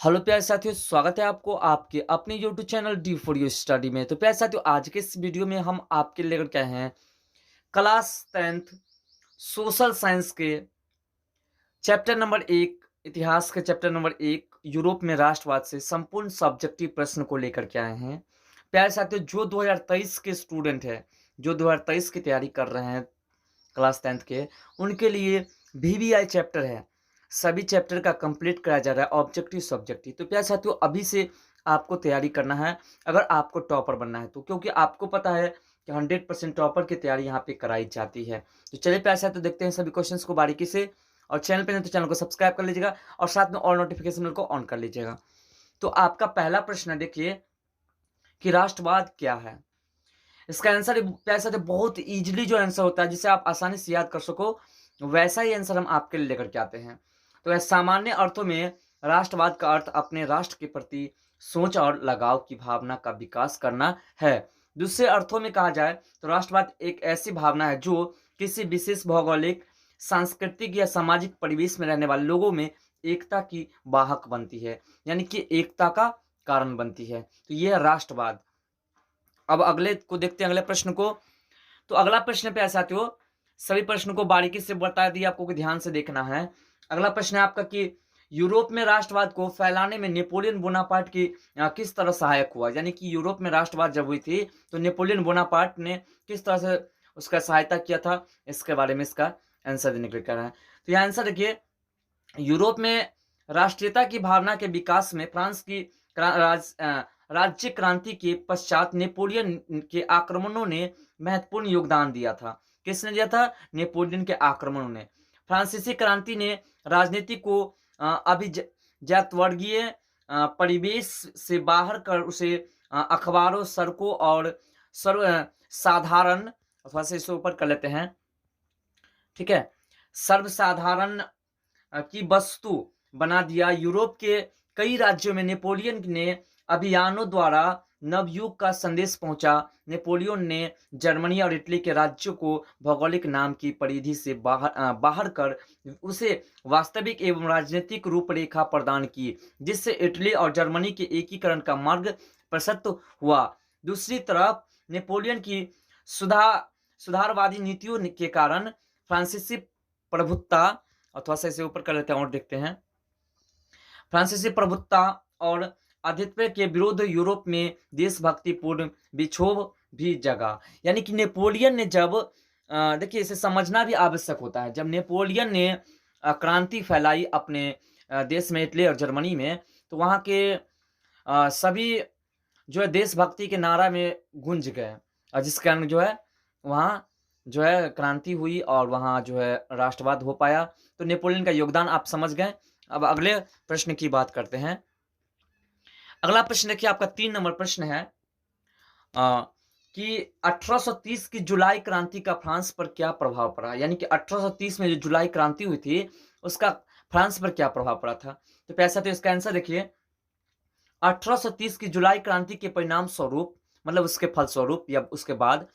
Hello प्यारे साथियों, स्वागत है आपको आपके अपने YouTube channel D for you study में। तो प्यारे साथियों, आज के इस वीडियो में हम आपके लिए लेकर के आए हैं क्लास 10th सोशल साइंस के चैप्टर नंबर 1, इतिहास के चैप्टर नंबर 1 यूरोप में राष्ट्रवाद से संपूर्ण सब्जेक्टिव प्रश्न को लेकर के आए हैं। प्यारे साथियों, जो 2023 के स्टूडेंट हैं, जो 2023 की तैयारी कर रहे हैं क्लास 10th के, उनके लिए वीवीआई चैप्टर है। सभी चैप्टर का कंप्लीट कराया जा रहा है, ऑब्जेक्टिव सब्जेक्टिव। तो प्यारे साथियों, अभी से आपको तैयारी करना है अगर आपको टॉपर बनना है तो, क्योंकि आपको पता है कि 100% टॉपर की तैयारी यहाँ पे कराई जाती है। तो चलिए प्यारे साथियों, देखते हैं सभी क्वेश्चंस को बारीकी से। और चैनल पे नहीं तो चैनल को सब्सक्राइब कर लीजिएगा और साथ में ऑल नोटिफिकेशन बेल को ऑन कर लीजिएगा। तो आपका पहला प्रश्न देखिए कि राष्ट्रवाद क्या है। इसका आंसर प्यारे साथियों बहुत इजीली जो आंसर होता है, जिसे आप आसानी से याद कर सको, वैसा ही आंसर हम आपके लिए लेकर के आते हैं। तो यह सामान्य अर्थों में राष्ट्रवाद का अर्थ अपने राष्ट्र के प्रति सोच और लगाव की भावना का विकास करना है। दूसरे अर्थों में कहा जाए तो राष्ट्रवाद एक ऐसी भावना है जो किसी विशेष भौगोलिक, सांस्कृतिक या सामाजिक परिवेश में रहने वाले लोगों में एकता की वाहक बनती है, यानी कि एकता का कारण बनती है। तो यह है राष्ट्रवाद। अब अगले को देखते हैं, अगले प्रश्न को। तो अगला प्रश्न पे ऐसा साथियों, सभी प्रश्न को बारीकी से बता दिया आपको कि ध्यान से देखना है। अगला प्रश्न है आपका कि यूरोप में राष्ट्रवाद को फैलाने में नेपोलियन बोनापार्ट की किस तरह सहायक हुआ। यानी कि यूरोप में राष्ट्रवाद जब हुई थी तो नेपोलियन बोनापार्ट ने किस तरह से उसका सहायता किया था, इसके बारे में इसका आंसर देने के लिए कह रहा है। तो यह आंसर देखिए, यूरोप में राष्ट्रीयता की भावना के विकास में फ्रांस की राज्य क्रांति के पश्चात नेपोलियन के आक्रमणों ने महत्वपूर्ण योगदान दिया था। किसने दिया था? नेपोलियन के आक्रमणों ने। फ्रांसीसी क्रांति ने राजनीति को अभिजातवर्गीय परिवेश से बाहर कर उसे अखबारों, सड़कों और सर्वसाधारण, अथवा से इससे ऊपर कर लेते हैं, ठीक है, सर्वसाधारण की वस्तु बना दिया। यूरोप के कई राज्यों में नेपोलियन ने अभियानों द्वारा नवयुग का संदेश पहुंचा। नेपोलियन ने जर्मनी और इटली के राज्यों को भौगोलिक नाम की परिधि से बाहर कर उसे वास्तविक एवं राजनीतिक रूपरेखा प्रदान की, जिससे इटली और जर्मनी के एकीकरण का मार्ग प्रशस्त हुआ। दूसरी तरफ नेपोलियन की सुधारवादी नीतियों के कारण फ्रांसीसी प्रभुत्ता, अथवा से इसे ऊपर कर लेते हैं और देखते हैं, फ्रांसीसी प्रभुत्ता और आधिपत्य के विरुद्ध यूरोप में देशभक्तिपूर्ण विक्षोभ भी जगा। यानी कि नेपोलियन ने जब देखिए, इसे समझना भी आवश्यक होता है। जब नेपोलियन ने क्रांति फैलाई अपने देश में, इटली और जर्मनी में, तो वहाँ के सभी जो है देशभक्ति के नारा में गूंज गए, और जिसके कारण जो है वहाँ जो है क्रांति हुई और वहाँ जो है राष्ट्रवाद हो पाया। तो नेपोलियन का योगदान आप समझ गए। अब अगले प्रश्न की बात करते हैं। अगला प्रश्न देखिए, आपका 3 नंबर प्रश्न है कि 1830 की जुलाई क्रांति का फ्रांस पर क्या प्रभाव पड़ा। यानी कि 1830 में जो जुलाई क्रांति हुई थी, उसका फ्रांस पर क्या प्रभाव पड़ा था। तो पैसा, तो इसका आंसर देखिए, 1830 की जुलाई क्रांति के परिणाम स्वरूप, मतलब उसके फलस्वरूप या उसके बाद,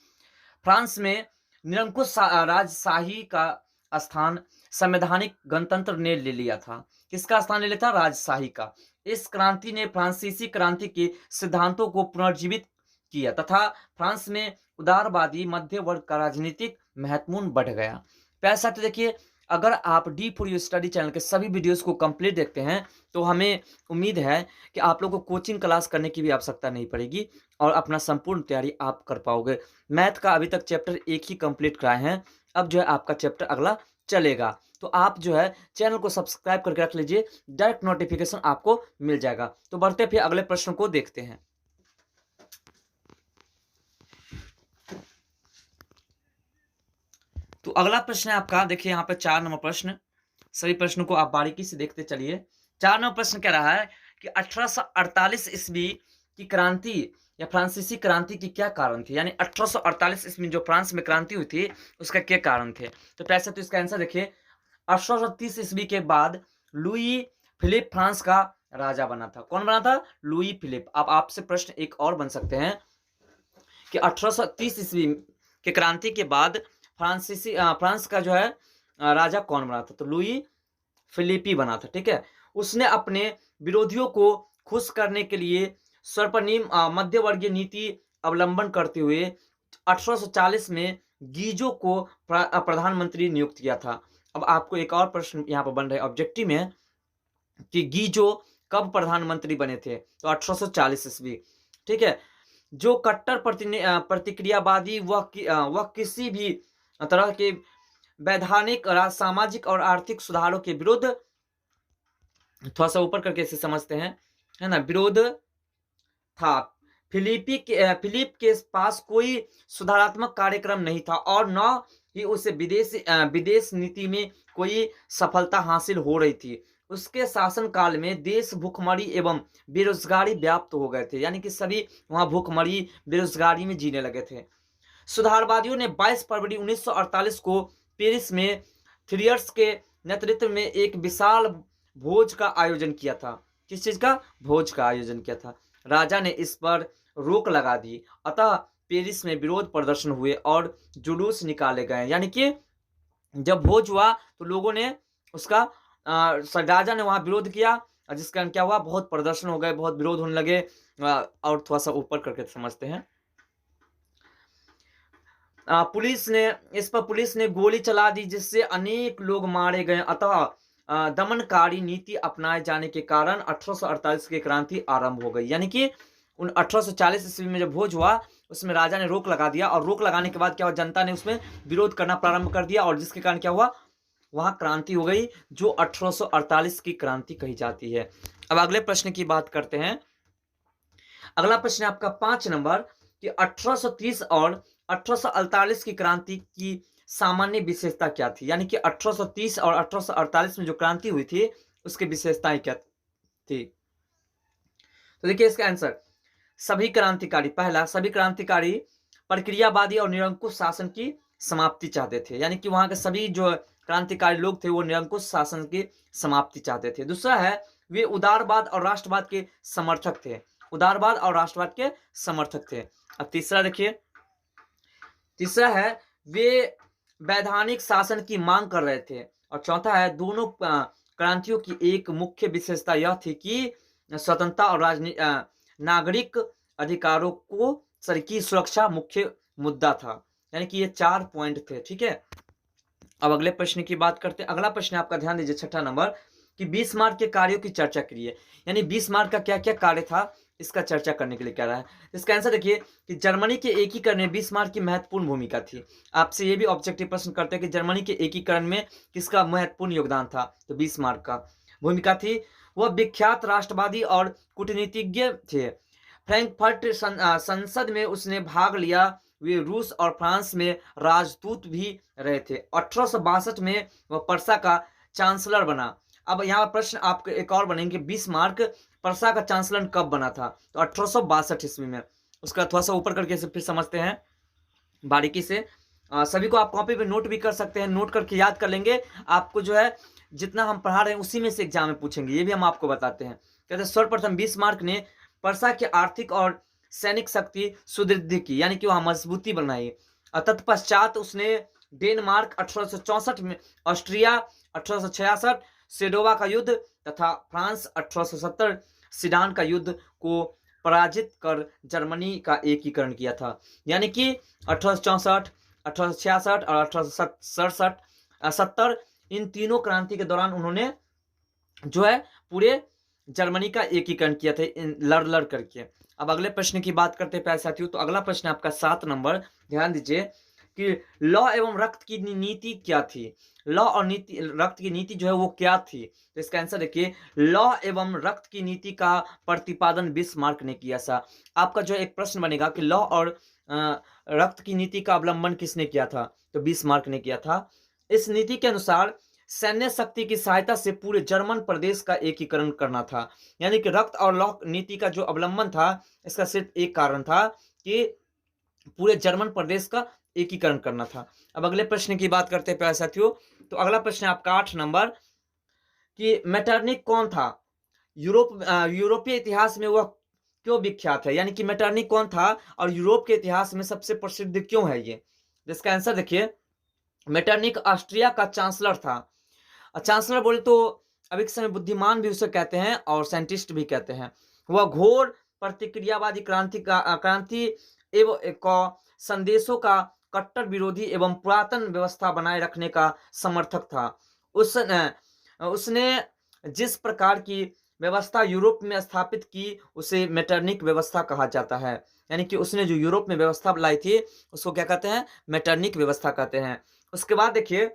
फ्रांस में निरंकुश राजशाही का स्थान संवैधानिक गणतंत्र ने ले लिया था। किसका स्थान ले लिया था? राजशाही का। इस क्रांति ने फ्रांसीसी क्रांति के सिद्धांतों को पुनर्जीवित किया तथा फ्रांस में उदारवादी मध्य वर्ग का राजनीतिक महत्वपूर्ण बढ़ गया। प्यारे साथियों, देखिए, अगर आप D for you study channel के सभी वीडियोस को कंप्लीट देखते हैं तो हमें उम्मीद है कि आप लोगों को कोचिंग क्लास करने की भी आवश्यकता नहीं पड़ेगी और अपना संपूर्ण तैयारी आप कर पाओगे। मैथ का अभी तक चैप्टर 1 ही कंप्लीट कराए हैं, अब जो है आपका चैप्टर अगला चलेगा। तो आप जो है चैनल को सब्सक्राइब करके रख लीजिए, डायरेक्ट नोटिफिकेशन आपको मिल जाएगा। तो बढ़ते फिर अगले प्रश्न को देखते हैं। तो अगला प्रश्न है आपका, देखिए यहाँ पे 4 नंबर प्रश्न। सभी प्रश्नों को आप बारीकी से देखते चलिए। 4 नंबर प्रश्न कह रहा है कि 1848 ईस्वी की क्रांति या फ्रांसीसी क्रांति की क्या कारण थे। यानी 1848 ईस्वी जो फ्रांस में क्रांति हुई थी, उसका क्या कारण थे। तो पैसे, तो इसका आंसर देखिए, 1830 ईस्वी के बाद लुई फिलिप फ्रांस का राजा बना था। कौन बना था? Louis Philippe. अब आपसे प्रश्न एक और बन सकते हैं कि 1830 ईस्वी के क्रांति के बाद फ्रांस का जो है राजा कौन बना था। तो लुई फिलिपी बना था, ठीक है। उसने अपने विरोधियों को खुश करने के लिए स्वल्पनिम मध्यवर्गीय नीति अवलंबन करते हुए 1840 में गीजो को प्रधानमंत्री नियुक्त किया था। अब आपको एक और प्रश्न यहाँ पर बन रहा है ऑब्जेक्टिव में कि गीजो कब प्रधानमंत्री बने थे? तो 1840 ईस्वी, ठीक है। जो कट्टर प्रतिक्रियावादी वह किसी भी तरह के वैधानिक सामाजिक और आर्थिक सुधारों के विरुद्ध, थोड़ा सा ऊपर करके इसे समझते हैं, है ना, विरोध था। फिलिप के पास कोई सुधारात्मक कार्यक्रम नहीं था और न ही उसे विदेश नीति में कोई सफलता हासिल हो रही थी। उसके शासनकाल में देश भूखमरी एवं बेरोजगारी व्याप्त हो गए थे, यानी कि सभी वहां भूखमरी बेरोजगारी में जीने लगे थे। सुधारवादियों ने 22 फरवरी 1948 को पेरिस में थ्रियर्स के नेतृत्व में एक विशाल भोज का आयोजन किया था। किस चीज का? भोज का आयोजन किया था। राजा ने इस पर रोक लगा दी, अतः पेरिस में विरोध प्रदर्शन हुए और जुलूस निकाले गए। यानी कि जब भोज हुआ तो लोगों ने उसका राजा ने वहां विरोध किया, जिस कारण क्या हुआ, बहुत प्रदर्शन हो गए, बहुत विरोध होने लगे। और थोड़ा सा ऊपर करके समझते हैं। पुलिस ने गोली चला दी, जिससे अनेक लोग मारे गए। अतः दमनकारी नीति अपनाए जाने के कारण 1848 की क्रांति आरंभ हो गई। यानी कि 1840 ईस्वी में जब भोज हुआ उसमें राजा ने रोक लगा दिया, और रोक लगाने के बाद क्या हुआ, जनता ने उसमें विरोध करना प्रारंभ कर दिया, और जिसके कारण क्या हुआ, वहां क्रांति हो गई, जो 1848 की क्रांति कही जाती है। अब अगले प्रश्न की बात करते हैं। अगला प्रश्न है आपका 5 नंबर कि 1830 और 1848 की क्रांति की सामान्य विशेषता क्या थी? यानी कि 1830 और 1848 में जो क्रांति हुई थी उसकी विशेषताएं क्या थी? तो देखिए इसका आंसर, पहला, सभी क्रांतिकारी प्रक्रियावादी और निरंकुश शासन की समाप्ति चाहते थे। यानी कि वहां के सभी जो क्रांतिकारी लोग थे वो निरंकुश शासन की समाप्ति चाहते थे। दूसरा है, वे उदारवाद और राष्ट्रवाद के समर्थक थे। उदारवाद और राष्ट्रवाद के समर्थक थे। अब तीसरा देखिए, तीसरा है, वे वैधानिक शासन की मांग कर रहे थे। और चौथा है, दोनों क्रांतियों की एक मुख्य विशेषता यह थी कि स्वतंत्रता और नागरिक अधिकारों की सुरक्षा मुख्य मुद्दा था। यानी कि ये 4 पॉइंट थे, ठीक है। अब अगले प्रश्न की बात करते हैं। अगला प्रश्न आपका ध्यान दीजिए, 6ठा नंबर कि बिस्मार्क के कार्यों की चर्चा करिए। यानी बिस्मार्क का क्या क्या कार्य था, इसका चर्चा करने के लिए कह रहा है। इसका आंसर देखिए कि जर्मनी के एकीकरण में बिस्मार्क की महत्वपूर्ण भूमिका थी। आपसे ये भी ऑब्जेक्टिव प्रश्न करते हैं कि जर्मनी के एकीकरण में किसका महत्वपूर्ण योगदान था? तो बिस्मार्क का भूमिका थी। वह विख्यात राष्ट्रवादी और कूटनीतिज्ञ थे। फ्रैंकफर्ट संसद में उसने भाग लिया। वे रूस और फ्रांस में राजदूत भी रहे थे। 1862 में वह पर्सा का चांसलर बना। अब यहाँ प्रश्न आपके एक और बनेंगे, बिस्मार्क पर्सा का चांसलर कब बना था? तो 1862 ईस्वी में। उसका थोड़ा सा ऊपर करके फिर समझते हैं बारीकी से। सभी को आप कॉपी पे नोट भी कर सकते हैं, नोट करके याद कर लेंगे। आपको जो है जितना हम पढ़ा रहे हैं उसी में से एग्जाम में पूछेंगे, ये भी हम आपको बताते हैं। कहते हैं सर्वप्रथम बिस्मार्क ने पर्सा की आर्थिक और सैनिक शक्ति सुदृढ़ की, यानी कि वहां मजबूती बनाई। तत्पश्चात उसने डेनमार्क 1864 में, ऑस्ट्रिया 1866, सेडोवा का युद्ध तथा फ्रांस 1870 सीडान का युद्ध को पराजित कर जर्मनी का एकीकरण किया था। यानी कि 1864, 1866 और 1870 इन तीनों क्रांति के दौरान उन्होंने जो है पूरे जर्मनी का एकीकरण किया था लड़ करके। अब अगले प्रश्न की बात करते हैं प्यारे साथियों। तो अगला प्रश्न आपका 7 नंबर, ध्यान दीजिए कि लौ एवं रक्त की नीति क्या थी? लौ और रक्त की नीति जो है वो क्या थी? तो इसका आंसर देखिए, लौ एवं रक्त की नीति का प्रतिपादन बिस्मार्क ने किया था। आपका जो एक प्रश्न बनेगा कि लौ और रक्त की नीति का अवलंबन किसने किया था? तो बिस्मार्क ने किया था। इस नीति के अनुसार सैन्य शक्ति की सहायता से पूरे जर्मन प्रदेश का एकीकरण करना था। यानी कि रक्त और लौ नीति का जो अवलंबन था, इसका सिर्फ एक कारण था कि पूरे जर्मन प्रदेश का एकीकरण करना था। अब अगले प्रश्न की बात करते हैं प्यारे साथियों। तो अगला प्रश्न है आपका 8 नंबर कि मेटरनिक कौन था? यूरोपीय इतिहास में वह क्यों विख्यात है? यानी कि मेटरनिक कौन था और यूरोप के इतिहास में सबसे प्रसिद्ध क्यों है ये? इसका आंसर देखिए, मेटरनिक ऑस्ट्रिया का चांसलर था। चांसलर बोले तो अब एक समय बुद्धिमान भी उसे कहते हैं और साइंटिस्ट भी कहते हैं। वह घोर प्रतिक्रियावादी क्रांति एवं संदेशों का कट्टर विरोधी एवं पुरातन व्यवस्था बनाए रखने का समर्थक था। उसने जिस प्रकार की व्यवस्था यूरोप में स्थापित की उसे मेटरनिक व्यवस्था कहा जाता है। यानी कि उसने जो यूरोप में व्यवस्था लाई थी उसको क्या कहते हैं, मेटरनिक व्यवस्था कहते हैं। उसके बाद देखिए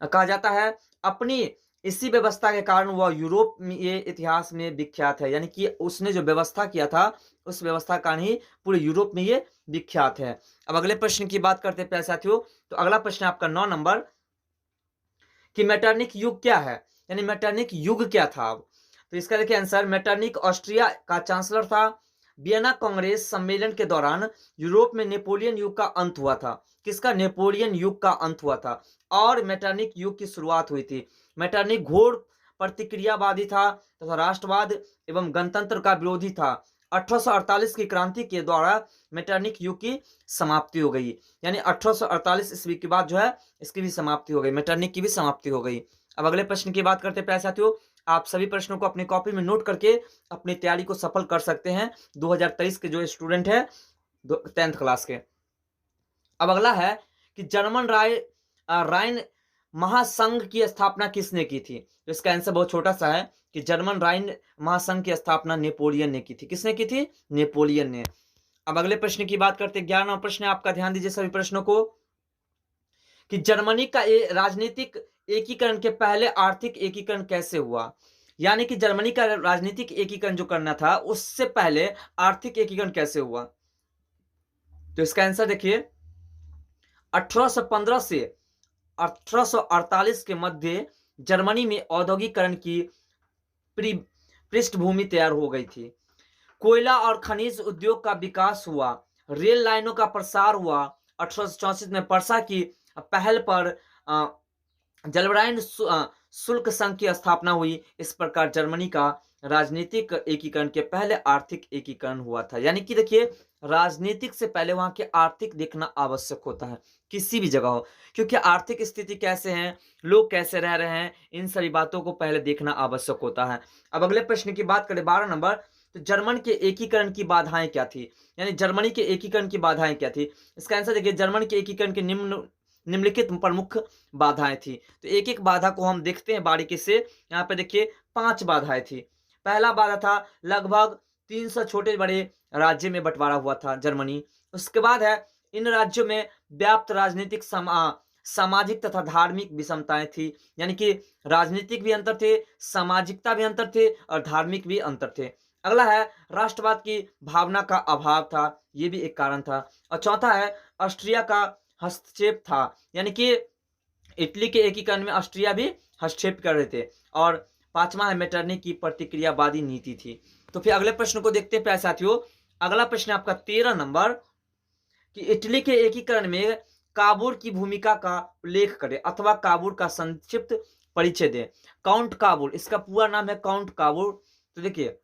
कहा जाता है अपनी इसी व्यवस्था के कारण वह यूरोप में ये इतिहास में विख्यात है। यानी कि उसने जो व्यवस्था किया था उस व्यवस्था का ही पूरे यूरोप में ये विख्यात है। अब अगले प्रश्न की बात करते हैं प्यारे साथियों। तो अगला प्रश्न आपका 9 नंबर कि मेटरनिक युग क्या है, यानी मेटरनिक युग क्या था। तो इसका देखिए आंसर, मेटरनिक ऑस्ट्रिया का चांसलर था। वियना कांग्रेस सम्मेलन के दौरान यूरोप में नेपोलियन युग का अंत हुआ था। किसका, नेपोलियन युग का अंत हुआ था और मेटरनिक युग की शुरुआत हुई थी। मेटरनिक घोर प्रतिक्रियावादी था तथा राष्ट्रवाद एवं गणतंत्र का विरोधी था। 1848 की क्रांति के द्वारा मेटरनिक युग की समाप्ति हो गई। यानी 1848 ईस्वी के बाद जो है इसकी भी समाप्ति हो गई, मेटरनिक की भी समाप्ति हो गई। अब अगले प्रश्न की बात करते हैं प्यारे साथियों। आप सभी प्रश्नों को अपनी कॉपी में नोट करके अपनी तैयारी को सफल कर सकते हैं 2023 के जो स्टूडेंट है 10th क्लास के। अब अगला है कि जर्मन राइन महासंघ की स्थापना किसने की थी। तो इसका आंसर बहुत छोटा सा है कि जर्मन राइन महासंघ की स्थापना नेपोलियन ने की थी। किसने की थी, नेपोलियन ने। अब अगले प्रश्न की बात करते हैं। 11वां प्रश्न है आपका, ध्यान दीजिए सभी प्रश्नों को, कि जर्मनी का राजनीतिक एकीकरण के पहले आर्थिक एकीकरण कैसे हुआ। यानी कि जर्मनी का राजनीतिक एकीकरण जो करना था उससे पहले आर्थिक एकीकरण कैसे हुआ। तो इसका आंसर देखिए, 1815 से 1848 के मध्य जर्मनी में औद्योगिकरण की पृष्ठभूमि तैयार हो गई थी। कोयला और खनिज उद्योग का विकास हुआ, रेल लाइनों का प्रसार हुआ। 1864 में पर्सा की पहल पर जलवरायन शुल्क संघ की स्थापना हुई। इस प्रकार जर्मनी का राजनीतिक एकीकरण के पहले आर्थिक एकीकरण हुआ था। यानी कि देखिए राजनीतिक से पहले वहां के आर्थिक देखना आवश्यक होता है किसी भी जगह हो, क्योंकि आर्थिक स्थिति कैसे है, लोग कैसे रह रहे हैं, इन सारी बातों को पहले देखना आवश्यक होता है। अब अगले प्रश्न की बात करें 12 नंबर, तो जर्मन के एकीकरण की बाधाएं क्या थी। यानी जर्मनी के एकीकरण की बाधाएं क्या थी। इसका आंसर देखिए, जर्मन के एकीकरण के निम्नलिखित प्रमुख बाधाएं थी। तो एक एक बाधा को हम देखते हैं बारीकी से। यहाँ पे देखिए 5 बाधाएं थी। पहला बाधा था लगभग 300 छोटे बड़े राज्य में बंटवारा हुआ था जर्मनी। उसके बाद है इन राज्यों में व्याप्त राजनीतिक सामाजिक तथा धार्मिक विषमताएं थी। यानी कि राजनीतिक भी अंतर थे, सामाजिकता भी अंतर थे और धार्मिक भी अंतर थे। अगला है राष्ट्रवाद की भावना का अभाव था, यह भी एक कारण था। और चौथा है ऑस्ट्रिया का हस्तक्षेप था। यानी कि इटली के एकीकरण में ऑस्ट्रिया भी हस्तक्षेप कर रहे थे। और 5वां है मेटरनिक की प्रतिक्रियावादी नीति थी। तो फिर अगले प्रश्न को देखते हैं प्यारे साथियों। अगला प्रश्न आपका 13 नंबर, कि इटली के एकीकरण में काबूल की भूमिका का उल्लेख करें अथवा काबूल का संक्षिप्त परिचय दें। काउंट काबूल, इसका पूरा नाम है काउंट काबूल। तो देखिए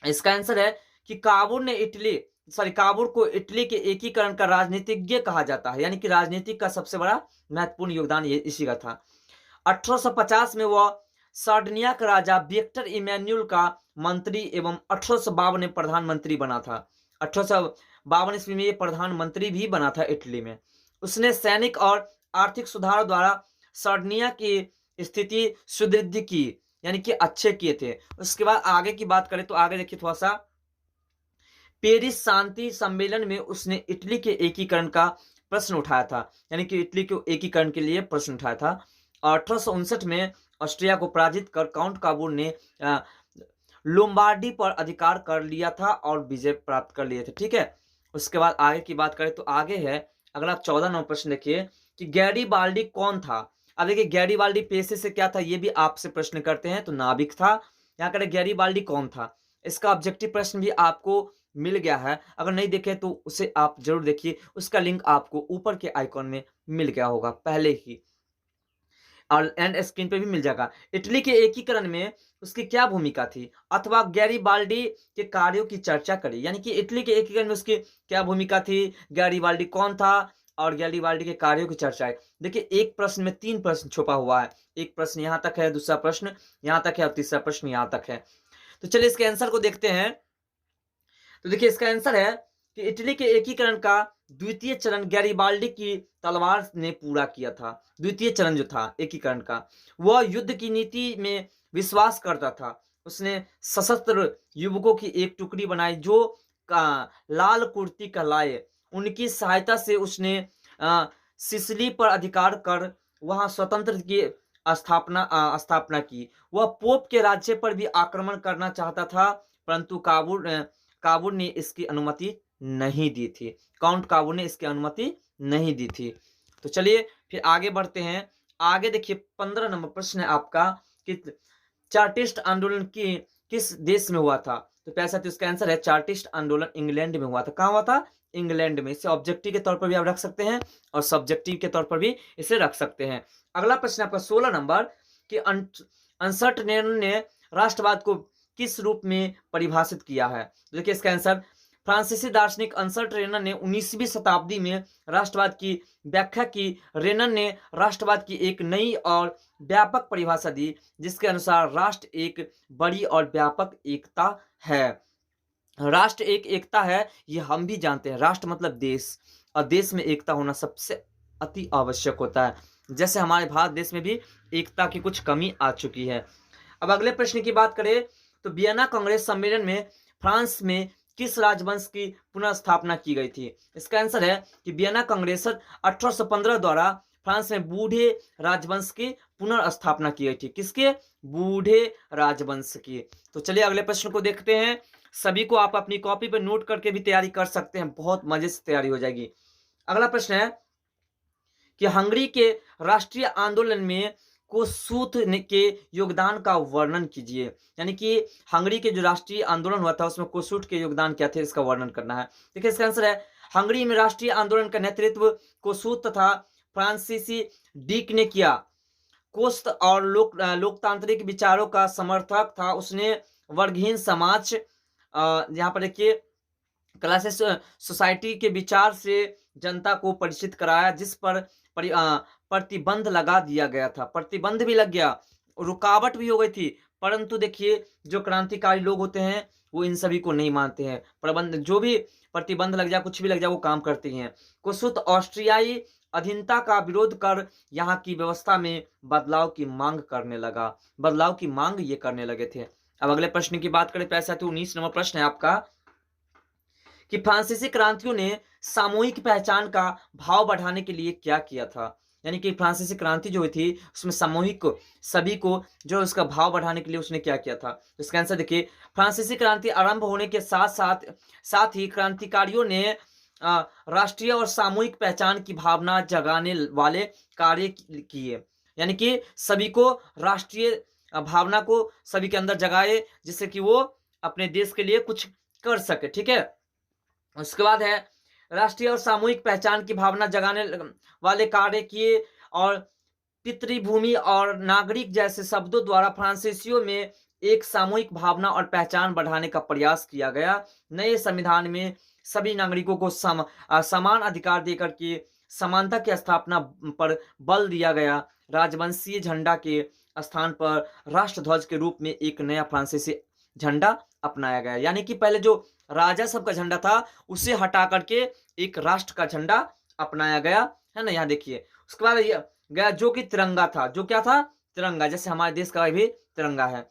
इसका आंसर है कि काबूल को इटली के एकीकरण का राजनीतिज्ञ कहा जाता है। यानी कि राजनीतिक का सबसे बड़ा महत्वपूर्ण योगदान ये इसी का था। 1850 में वह सार्डिनिया का राजा विक्टर इमैनुअल का मंत्री एवं 1852 में प्रधानमंत्री बना था। 1852 ईस्वी में ये प्रधानमंत्री भी बना था इटली में। उसने सैनिक और आर्थिक सुधार द्वारा सार्डिनिया की स्थिति सुदृढ़ की, यानी कि अच्छे किए थे। उसके बाद आगे की बात करें तो आगे देखिए थोड़ा सा, पेरिस शांति सम्मेलन में उसने इटली के एकीकरण का प्रश्न उठाया था। यानी कि इटली के एकीकरण के लिए प्रश्न उठाया था। और 1859 में ऑस्ट्रिया को पराजित कर काउंट काबूल ने लोम्बार्डी पर अधिकार कर लिया था और विजय प्राप्त कर लिए थे। ठीक है, उसके बाद आगे की बात करें तो आगे है अगला 14 नंबर प्रश्न देखिए, कि गैरीबाल्डी कौन था। अब देखिए गैरीबाल्डी पेशे से क्या था, ये भी आपसे प्रश्न करते हैं। तो नाविक था। यहाँ करें गैरीबाल्डी कौन था, इसका ऑब्जेक्टिव प्रश्न भी आपको मिल गया है। अगर नहीं देखे तो उसे आप जरूर देखिए, उसका लिंक आपको ऊपर के आइकॉन में मिल गया होगा पहले ही, और एंड स्क्रीन पे भी मिल जाएगा। इटली के एकीकरण में उसकी क्या भूमिका थी अथवा गैरीबाल्डी के कार्यों की चर्चा करें। यानी कि इटली के एकीकरण में उसकी क्या भूमिका थी, गैरीबाल्डी कौन था और गैरिबाल्डी के कार्यों की चर्चा है। देखिए एक प्रश्न में 3 प्रश्न छुपा हुआ है। एक प्रश्न यहाँ तक है, दूसरा प्रश्न यहाँ तक है और तीसरा प्रश्न यहाँ तक है। तो चलिए इसके आंसर को देखते हैं। तो देखिए इसका आंसर है कि इटली के एकीकरण का द्वितीय चरण गैरिबाल्डी की तलवार ने पूरा किया था। द्वितीय चरण जो था एकीकरण का, वह युद्ध की नीति में विश्वास करता था। उसने सशस्त्र युवकों की एक टुकड़ी बनाई जो लाल कुर्ती कहलाए। उनकी सहायता से उसने सिसिली पर अधिकार कर वहां स्वतंत्र की स्थापना की। वह पोप के राज्य पर भी आक्रमण करना चाहता था, परंतु काबुल ने इसकी अनुमति नहीं दी थी। काउंट काबुल ने इसकी अनुमति नहीं दी थी। तो चलिए फिर आगे बढ़ते हैं। आगे देखिए 15 नंबर प्रश्न है आपका कि चार्टिस्ट आंदोलन की किस देश में हुआ था। तो पैसा तो इसका आंसर है चार्टिस्ट आंदोलन इंग्लैंड में हुआ था। कहाँ हुआ था? इंग्लैंड में। इसे ऑब्जेक्टिव के तौर पर भी आप रख सकते हैं और सब्जेक्टिव के तौर पर भी इसे रख सकते हैं। अगला प्रश्न आपका 16 नंबर कि अनसर्ट ने राष्ट्रवाद को किस रूप में परिभाषित किया है। देखिए इसका आंसर फ्रांसीसी दार्शनिक अंसर्ट रेनन ने 19वीं शताब्दी में राष्ट्रवाद की व्याख्या की। रेनन ने राष्ट्रवाद की एक नई और व्यापक परिभाषा दी, जिसके अनुसार राष्ट्र एक बड़ी और व्यापक एकता है। राष्ट्र एक एकता है, ये हम भी जानते हैं। राष्ट्र मतलब देश, और देश में एकता होना सबसे अति आवश्यक होता है। जैसे हमारे भारत देश में भी एकता की कुछ कमी आ चुकी है। अब अगले प्रश्न की बात करें तो वियना कांग्रेस सम्मेलन में फ्रांस में किस राजवंश की पुनर्स्थापना की गई थी। इसका आंसर है कि वियना कांग्रेस 1815 द्वारा फ्रांस में बूढ़े राजवंश की पुनर्स्थापना की गई थी। किसके? बूढ़े राजवंश की। तो चलिए अगले प्रश्न को देखते हैं। सभी को आप अपनी कॉपी पर नोट करके भी तैयारी कर सकते हैं, बहुत मजे से तैयारी हो जाएगी। अगला प्रश्न है कि हंगरी के राष्ट्रीय आंदोलन में कोसूथ के योगदान का वर्णन कीजिए। यानी कि हंगरी के जो राष्ट्रीय आंदोलन हुआ था उसमें कोसूथ के योगदान क्या थे, इसका वर्णन करना है। देखिए इसका आंसर है हंगरी में राष्ट्रीय आंदोलन का नेतृत्व कोसूथ तथा फ्रांसीसी डीक ने किया। कोस्त और लोकतांत्रिक विचारों का समर्थक था। उसने वर्गहीन समाज, यहाँ पर देखिए क्लासेस सोसाइटी के विचार से जनता को परिचित कराया, जिस पर प्रतिबंध लगा दिया गया था। प्रतिबंध भी लग गया, रुकावट भी हो गई थी, परंतु देखिए जो क्रांतिकारी लोग होते हैं वो इन सभी को नहीं मानते हैं। प्रबंध जो भी प्रतिबंध लग जाए, कुछ भी लग जाए, वो काम करते हैं। कोसूथ ऑस्ट्रियाई अधीनता का विरोध कर यहाँ की व्यवस्था में बदलाव की मांग करने लगा। बदलाव की मांग ये करने लगे थे। अब अगले प्रश्न की बात करें, पैसा तो 19 नंबर प्रश्न है आपका कि फ्रांसीसी क्रांतियों ने सामूहिक पहचान का भाव बढ़ाने के लिए क्या किया था। यानी कि फ्रांसीसी क्रांति जो हुई थी उसमें सामूहिक सभी को जो उसका भाव बढ़ाने के लिए उसने क्या किया था। तो इसका आंसर देखिए फ्रांसीसी क्रांति आरंभ होने के साथ ही क्रांतिकारियों ने राष्ट्रीय और सामूहिक पहचान की भावना जगाने वाले कार्य किए। यानी कि सभी को राष्ट्रीय भावना को सभी के अंदर जगाए, जिससे कि वो अपने देश के लिए कुछ कर सके। ठीक है, उसके बाद है राष्ट्रीय और सामूहिक पहचान की भावना जगाने वाले कार्य किए और पितृभूमि और नागरिक जैसे शब्दों द्वारा फ्रांसीसियों में एक सामूहिक भावना और पहचान बढ़ाने का प्रयास किया गया। नए संविधान में सभी नागरिकों को समान अधिकार देकर के समानता की स्थापना पर बल दिया गया। राजवंशीय झंडा के स्थान पर राष्ट्रध्वज के रूप में एक नया फ्रांसीसी झंडा अपनाया गया। यानी कि पहले जो राजा सब का झंडा था उसे हटा करके एक राष्ट्र का झंडा अपनाया गया है ना। यहाँ देखिए उसके बाद गया जो कि तिरंगा था। जो क्या था? तिरंगा, जैसे हमारे देश का भी तिरंगा है।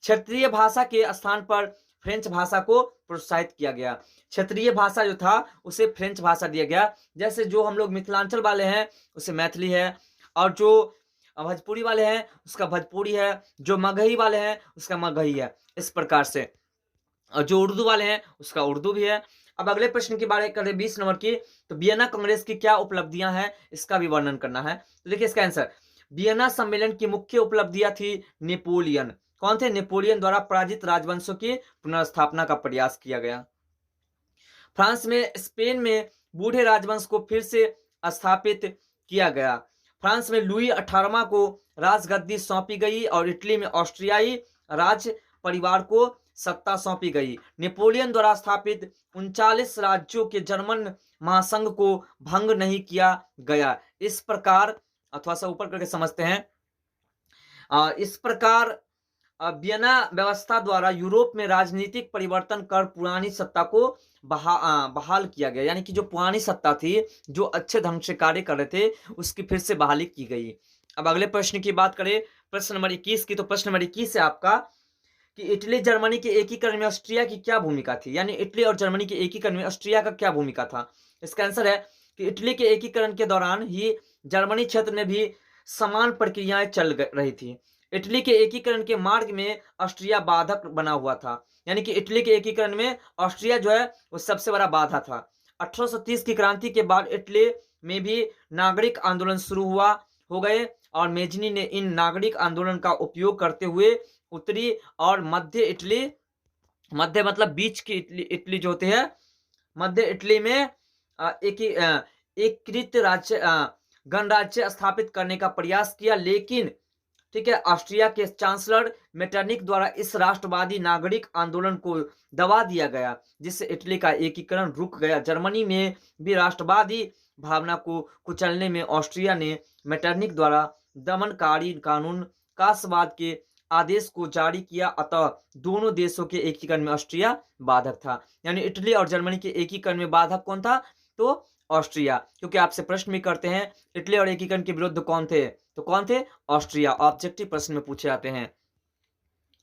क्षेत्रीय भाषा के स्थान पर फ्रेंच भाषा को प्रोत्साहित किया गया। क्षेत्रीय भाषा जो था उसे फ्रेंच भाषा दिया गया। जैसे जो हम लोग मिथिलांचल वाले हैं उसे मैथिली है, और जो भोजपुरी वाले हैं उसका भोजपुरी है, जो मगही वाले हैं उसका मगही है, इस प्रकार से। और जो उर्दू वाले हैं उसका उर्दू भी है। अब अगले प्रश्न की बात करें 20 नंबर की, तो वियना कांग्रेस की क्या उपलब्धियां हैं, इसका भी वर्णन करना है। तो देखिए इसका आंसर वियना सम्मेलन की मुख्य उपलब्धियां थी नेपोलियन। कौन थे? नेपोलियन द्वारा पराजित राजवंशों की पुनर्स्थापना का प्रयास किया गया। फ्रांस में स्पेन में बूढ़े राजवंश को फिर से स्थापित किया गया। फ्रांस में लुई 18वां को राजगद्दी सौंपी गई और इटली में ऑस्ट्रियाई राज परिवार को सत्ता सौंपी गई। नेपोलियन द्वारा स्थापित 39 राज्यों के जर्मन महासंघ को भंग नहीं किया गया। इस प्रकार थोड़ा सा ऊपर करके समझते हैं। इस प्रकार वियना व्यवस्था द्वारा यूरोप में राजनीतिक परिवर्तन कर पुरानी सत्ता को बहाल किया गया। यानी कि जो पुरानी सत्ता थी, जो अच्छे ढंग से कार्य कर रहे थे, उसकी फिर से बहाली की गई। अब अगले प्रश्न की बात करें, प्रश्न नंबर 21 की, तो प्रश्न नंबर 21 है आपका कि इटली जर्मनी के एकीकरण में ऑस्ट्रिया की क्या भूमिका थी। यानी इटली और जर्मनी के एकीकरण में ऑस्ट्रिया का क्या भूमिका था। इसका आंसर है कि इटली के एकीकरण के दौरान ही जर्मनी क्षेत्र में भी समान प्रक्रियाएं चल रही थी। इटली के एकीकरण के मार्ग में ऑस्ट्रिया बाधक बना हुआ था। यानी कि इटली के एकीकरण में ऑस्ट्रिया जो है वो सबसे बड़ा बाधा था। 1830 की क्रांति के बाद इटली में भी नागरिक आंदोलन शुरू हो गए और मेजनी ने इन नागरिक आंदोलन का उपयोग करते हुए उत्तरी और मध्य इटली, मध्य मतलब बीच की इटली जो होते हैं, मध्य इटली में एकीकृत राज्य गणराज्य स्थापित करने का प्रयास किया। लेकिन ठीक है, ऑस्ट्रिया के चांसलर मेटरनिक द्वारा इस राष्ट्रवादी नागरिक आंदोलन को दबा दिया गया, जिससे इटली का एकीकरण रुक गया। जर्मनी में भी राष्ट्रवादी भावना को कुचलने में ऑस्ट्रिया ने मेटरनिक द्वारा दमनकारी कानून कासवाद के आदेश को जारी किया। अतः दोनों देशों के एकीकरण में ऑस्ट्रिया बाधक था। यानी इटली और जर्मनी के एकीकरण में बाधक कौन था, तो ऑस्ट्रिया। क्योंकि आपसे प्रश्न भी करते हैं इटली और एकीकरण के विरुद्ध कौन थे, तो कौन थे, ऑस्ट्रिया। ऑब्जेक्टिव प्रश्न में पूछे जाते हैं।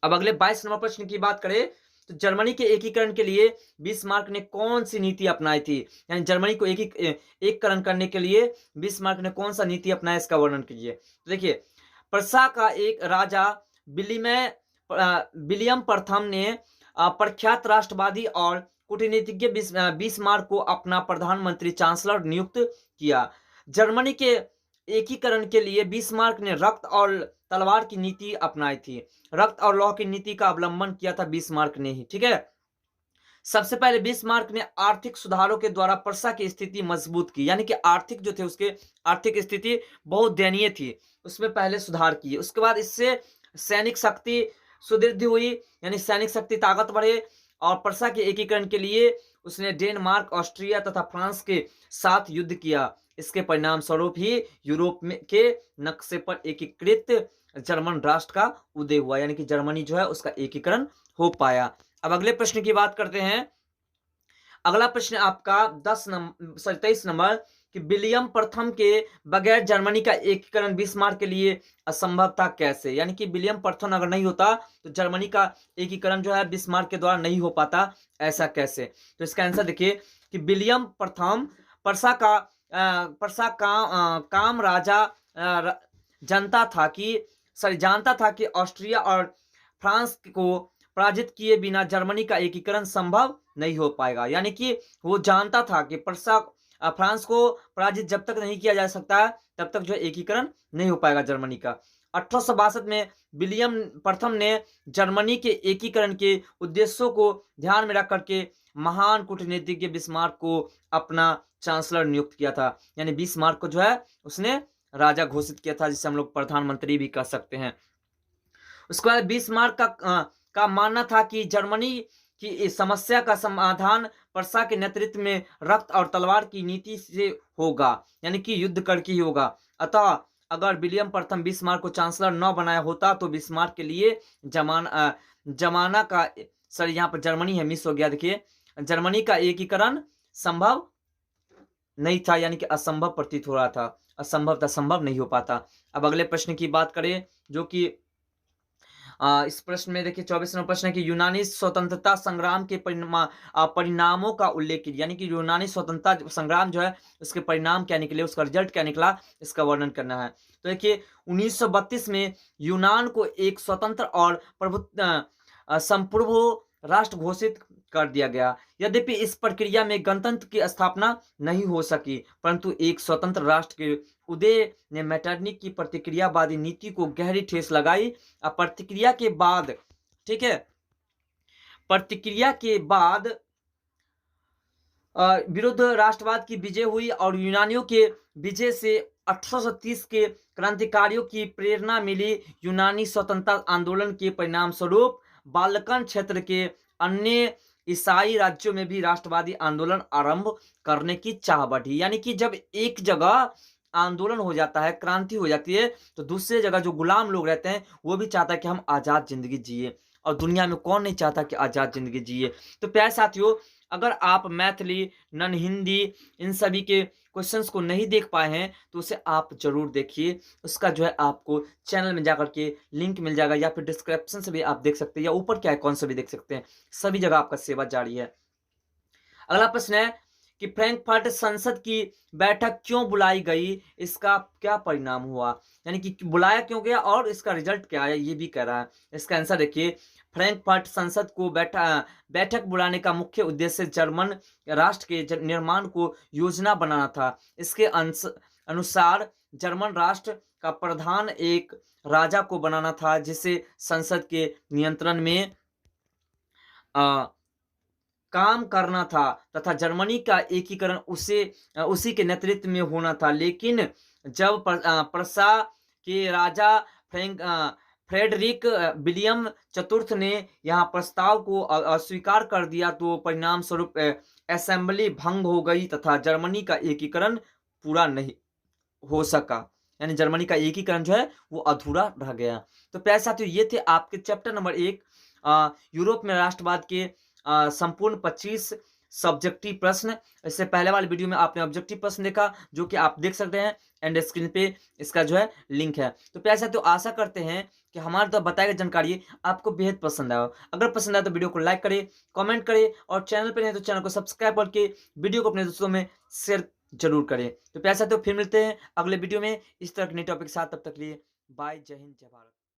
अब अगले 22 नंबर प्रश्न की बात करें तो जर्मनी के एकीकरण के लिए बिस्मार्क ने कौन सी नीति अपनाई थी। यानी जर्मनी को एकीकरण करने के लिए बिस्मार्क ने कौन सा नीति अपनाया, इसका वर्णन कीजिए। तो देखिए, प्रसा का एक राजा विलियम प्रथम ने प्रख्यात राष्ट्रवादी और कूटनीतिज्ञ बिस्मार्क को अपना प्रधानमंत्री चांसलर नियुक्त किया। जर्मनी के एकीकरण के लिए बिस्मार्क ने रक्त और तलवार की नीति अपनाई थी। रक्त और लौह की नीति का अवलंबन किया था बिस्मार्क ने ही। ठीक है, सबसे पहले बिस्मार्क ने आर्थिक सुधारों के द्वारा प्रसा की स्थिति मजबूत की। यानी कि आर्थिक जो थे, उसके आर्थिक स्थिति बहुत दयनीय थी, उसमें पहले सुधार किए। उसके बाद इससे सैनिक शक्ति सुदृढ़ हुई, यानी सैनिक शक्ति ताकत बढ़े। और प्रसा के एकीकरण के लिए उसने डेनमार्क, ऑस्ट्रिया तथा फ्रांस के साथ युद्ध किया। इसके परिणाम स्वरूप ही यूरोप में के नक्शे पर एकीकृत जर्मन राष्ट्र का उदय हुआ। यानी कि जर्मनी जो है उसका एकीकरण हो पाया। अब अगले प्रश्न की बात करते हैं। अगला प्रश्न आपका 23 नंबर कि विलियम प्रथम के बगैर जर्मनी का एकीकरण बिस्मार्क के लिए असंभव था कैसे। यानी कि विलियम प्रथम अगर नहीं होता तो जर्मनी का एकीकरण जो है बिस्मार्क के द्वारा नहीं हो पाता, ऐसा कैसे। तो इसका आंसर देखिए कि विलियम प्रथम प्रसा का काम राजा जानता था कि ऑस्ट्रिया और फ्रांस को पराजित किए बिना जर्मनी का एकीकरण संभव नहीं हो पाएगा। यानी कि वो जानता था कि फ्रांस को पराजित जब तक नहीं किया जा सकता तब तक जो एकीकरण नहीं हो पाएगा जर्मनी का। 1862 में विलियम प्रथम ने जर्मनी के एकीकरण के उद्देश्यों को ध्यान में रख करके महान कूटनीतिज्ञ बिस्मार्क को अपना चांसलर नियुक्त किया था। यानी बिस्मार्क को जो है उसने राजा घोषित किया था, जिसे हम लोग प्रधानमंत्री भी कह सकते हैं। उसके बाद बिस्मार्क का मानना था कि जर्मनी की इस समस्या का समाधान प्रसा के नेतृत्व में रक्त और तलवार की नीति से होगा, यानी कि युद्ध करके ही होगा। अतः अगर विलियम प्रथम बिस्मार्क को चांसलर न बनाया होता तो बिस्मार्क के लिए जमाना का यहाँ पर जर्मनी है, मिस हो गया। देखिए, जर्मनी का एकीकरण संभव नहीं था, यानी कि असंभव प्रतीत हो रहा था, असंभव था, संभव नहीं हो पाता। अब अगले प्रश्न की बात करें जो कि इस प्रश्न में देखिए 24 नंबर प्रश्न है कि यूनानी स्वतंत्रता संग्राम के परिणामों का उल्लेख कीजिए। यानी कि यूनानी स्वतंत्रता संग्राम जो है उसके परिणाम क्या निकले, उसका रिजल्ट क्या निकला, इसका वर्णन करना है। तो देखिए 1932 में यूनान को एक स्वतंत्र और संप्रभु राष्ट्र घोषित कर दिया गया। यद्यपि इस प्रक्रिया में गणतंत्र की स्थापना नहीं हो सकी, परंतु एक स्वतंत्र राष्ट्र के उदय ने मेटरनिक की प्रतिक्रियावादी नीति को गहरी ठेस लगाई। प्रतिक्रिया के बाद, ठीक है, प्रतिक्रिया के बाद विरुद्ध राष्ट्रवाद की विजय हुई और यूनानियों के विजय से 1830 के क्रांतिकारियों की प्रेरणा मिली। यूनानी स्वतंत्रता आंदोलन के परिणाम स्वरूप बाल्कन क्षेत्र के अन्य ईसाई राज्यों में भी राष्ट्रवादी आंदोलन आरंभ करने की चाह बढ़ी। यानी कि जब एक जगह आंदोलन हो जाता है, क्रांति हो जाती है, तो दूसरी जगह जो गुलाम लोग रहते हैं वो भी चाहता है कि हम आज़ाद ज़िंदगी जिए, और दुनिया में कौन नहीं चाहता कि आज़ाद ज़िंदगी जिए। तो प्यारे साथियों, अगर आप मैथिली, नन हिंदी इन सभी के क्वेश्चंस को नहीं देख पाए हैं तो उसे आप ज़रूर देखिए। उसका जो है आपको चैनल में जाकर के लिंक मिल जाएगा, या फिर डिस्क्रिप्शन से भी आप देख सकते हैं, या ऊपर के आइकॉन से भी देख सकते हैं। सभी जगह आपका सेवा जारी है। अगला प्रश्न है कि फ्रैंकफर्ट संसद की बैठक क्यों बुलाई गई, इसका क्या परिणाम हुआ? यानी कि बुलाया क्यों गया और इसका रिजल्ट क्या है, ये भी कह रहा है। इसका आंसर देखिए, फ्रैंकफर्ट संसद को बैठक बुलाने का मुख्य उद्देश्य जर्मन राष्ट्र के निर्माण को योजना बनाना था। इसके अनुसार जर्मन राष्ट्र का प्रधान एक राजा को बनाना था, जिसे संसद के नियंत्रण में काम करना था, तथा जर्मनी का एकीकरण उसी के नेतृत्व में होना था। लेकिन जब प्रसा के राजा फ्रेडरिक विलियम चतुर्थ ने यहाँ प्रस्ताव को अस्वीकार कर दिया, तो परिणाम स्वरूप असेंबली भंग हो गई तथा जर्मनी का एकीकरण पूरा नहीं हो सका। यानी जर्मनी का एकीकरण जो है वो अधूरा रह गया। तो प्यारे साथियों, ये थे आपके चैप्टर नंबर 1 यूरोप में राष्ट्रवाद के संपूर्ण 25 सब्जेक्टिव प्रश्न। इससे पहले वाले वीडियो में आपने ऑब्जेक्टिव प्रश्न देखा, जो कि आप देख सकते हैं एंड स्क्रीन पे इसका जो है लिंक है। तो प्यारे साथियों, आशा करते हैं कि हमारे द्वारा बताई गई जानकारी आपको बेहद पसंद आया। अगर पसंद आया तो वीडियो को लाइक करें, कमेंट करें, और चैनल पर नहीं तो चैनल को सब्सक्राइब करके वीडियो को अपने दोस्तों में शेयर जरूर करें। तो प्यारे साथियों, फिर मिलते हैं अगले वीडियो में इस तरह के नए टॉपिक के साथ। तब तक लिए बाय, जय हिंद, जय भारत।